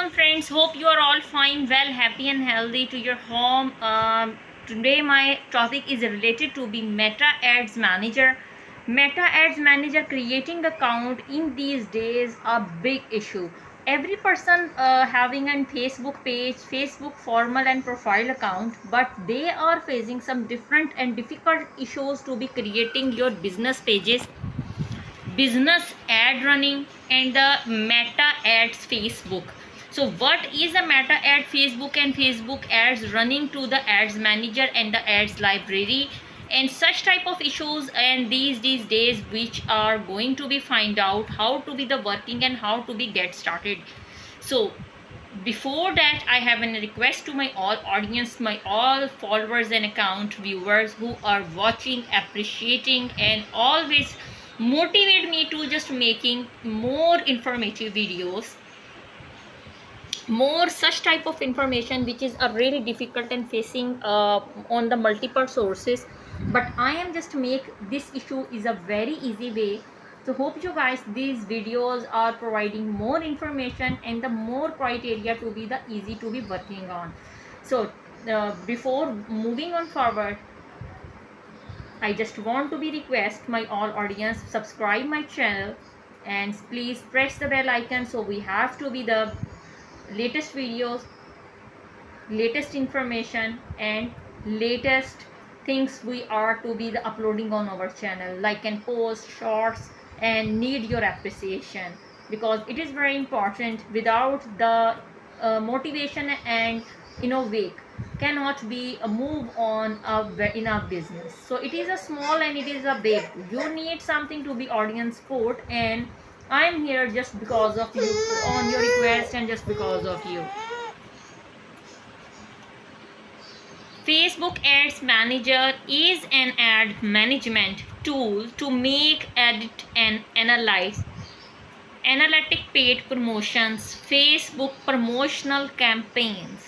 Welcome friends, hope you are all fine, well, happy and healthy to your home. Today my topic is related to be Meta Ads Manager. Meta Ads Manager, creating account in these days a big issue. Every person having a Facebook page, Facebook formal and profile account, but they are facing some different and difficult issues to be creating your business pages, business ad running, and the Meta Ads Facebook. So what is a Meta Ad Facebook and Facebook ads running to the ads manager and the ads library, and such type of issues and these days which are going to be find out how to be the working and how to be get started. So before that, I have a request to my all audience, my all followers and account viewers who are watching, appreciating, and always motivate me to just making more informative videos, more such type of information which is a really difficult and facing on the multiple sources, but I am just make this issue is a very easy way. So hope you guys these videos are providing more information and the more criteria to be the easy to be working on. So before moving on forward, I just want to be request my all audience subscribe my channel and please press the bell icon, so we have to be the latest videos, latest information, and latest things we are to be the uploading on our channel, like and post shorts, and need your appreciation because it is very important. Without the motivation and innovate cannot be a move on in our business. So it is a small and it is a big, you need something to be audience support, and I am here just because of you, on your request, and just because of you. Facebook Ads Manager is an ad management tool to make, edit, and analyze analytic paid promotions, Facebook promotional campaigns.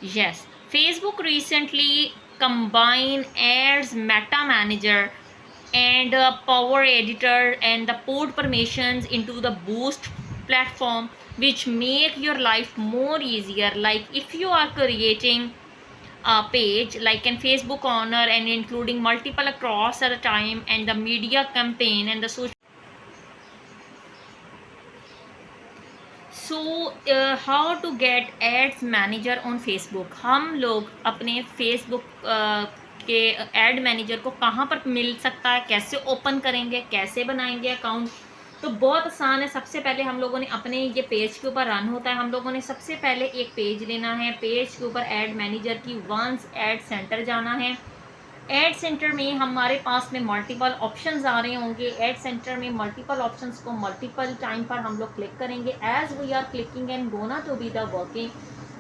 Yes, Facebook recently combined Ads Meta Manager and Power Editor and the port permissions into the Boost platform, which make your life more easier. Like if you are creating a page like in Facebook owner and including multiple across at a time, and the media campaign and the social. So how to get ads manager on Facebook? हम लोग अपने Facebook के add manager को कहाँ पर मिल सकता है, कैसे ओपन करेंगे, कैसे बनाएंगे अकाउंट? तो बहुत आसान है। सबसे पहले हम लोगों ने अपने ये पेज के ऊपर रन होता है, हम लोगों ने सबसे पहले एक पेज लेना है, पेज के ऊपर ऐड मैनेजर की वंस ऐड सेंटर जाना है। ऐड सेंटर में हमारे पास में मल्टीपल ऑप्शंस आ रहे होंगे। ऐड सेंटर में मल्टीपल ऑप्शंस को मल्टीपल टाइम पर हम लोग क्लिक करेंगे। As we are clicking and gonna to be the working,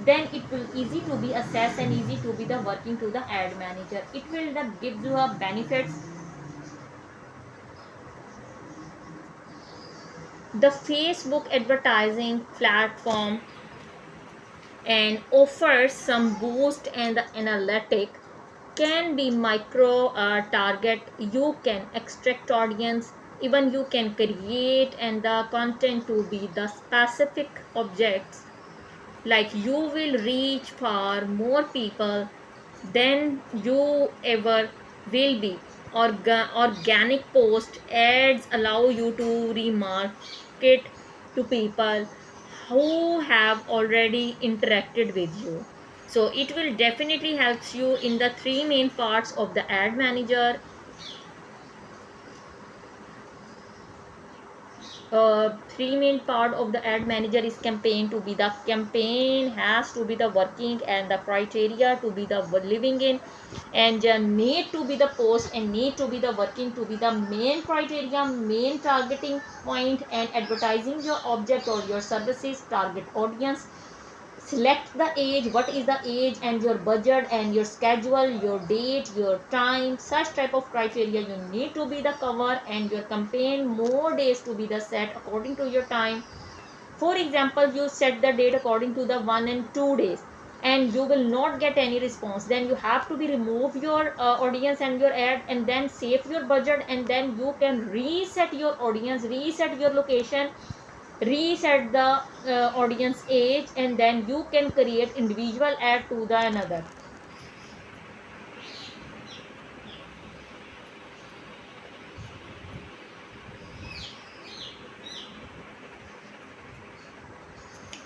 then it will easy to be assess and easy to be the working to the ad manager. It will that gives you a benefits. The Facebook advertising platform and offers some boost, and the analytic can be micro target. You can extract audience, even you can create and the content to be the specific objects, like you will reach far more people than you ever will be. Organic post ads allow you to remarket to people who have already interacted with you. So it will definitely helps you in the three main parts of the ad manager. Three main part of the ad manager is campaign. To be the campaign has to be the working and the criteria to be the living in, and need to be the post and need to be the working to be the main criteria, main targeting point, and advertising your object or your services, target audience. Select the age, what is the age, and your budget and your schedule, your date, your time, such type of criteria you need to be the cover, and your campaign more days to be the set according to your time. For example, you set the date according to the 1 and 2 days and you will not get any response, then you have to be remove your audience and your ad, and then save your budget, and then you can reset your audience, reset your location, reset the audience age, and then you can create individual ad to the another.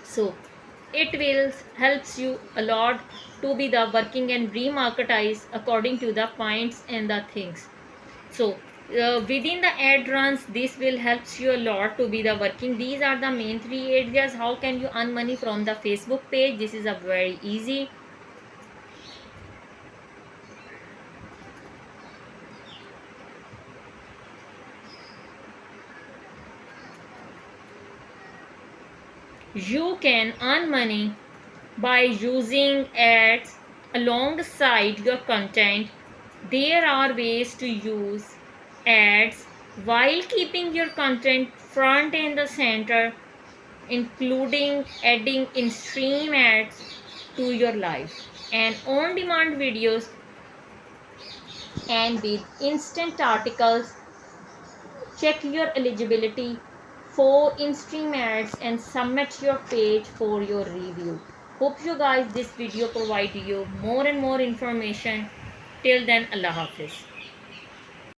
So it will helps you a lot to be the working and remarketize according to the points and the things. So within the ad runs, this will helps you a lot to be the working. These are the main three areas. How can you earn money from the Facebook page? This is a very easy. You can earn money by using ads alongside your content. There are ways to use ads while keeping your content front and the center, including adding in-stream ads to your live and on-demand videos, and with instant articles. Check your eligibility for in-stream ads and submit your page for your review. Hope you guys this video provide you more and more information. Till then, Allah Hafiz.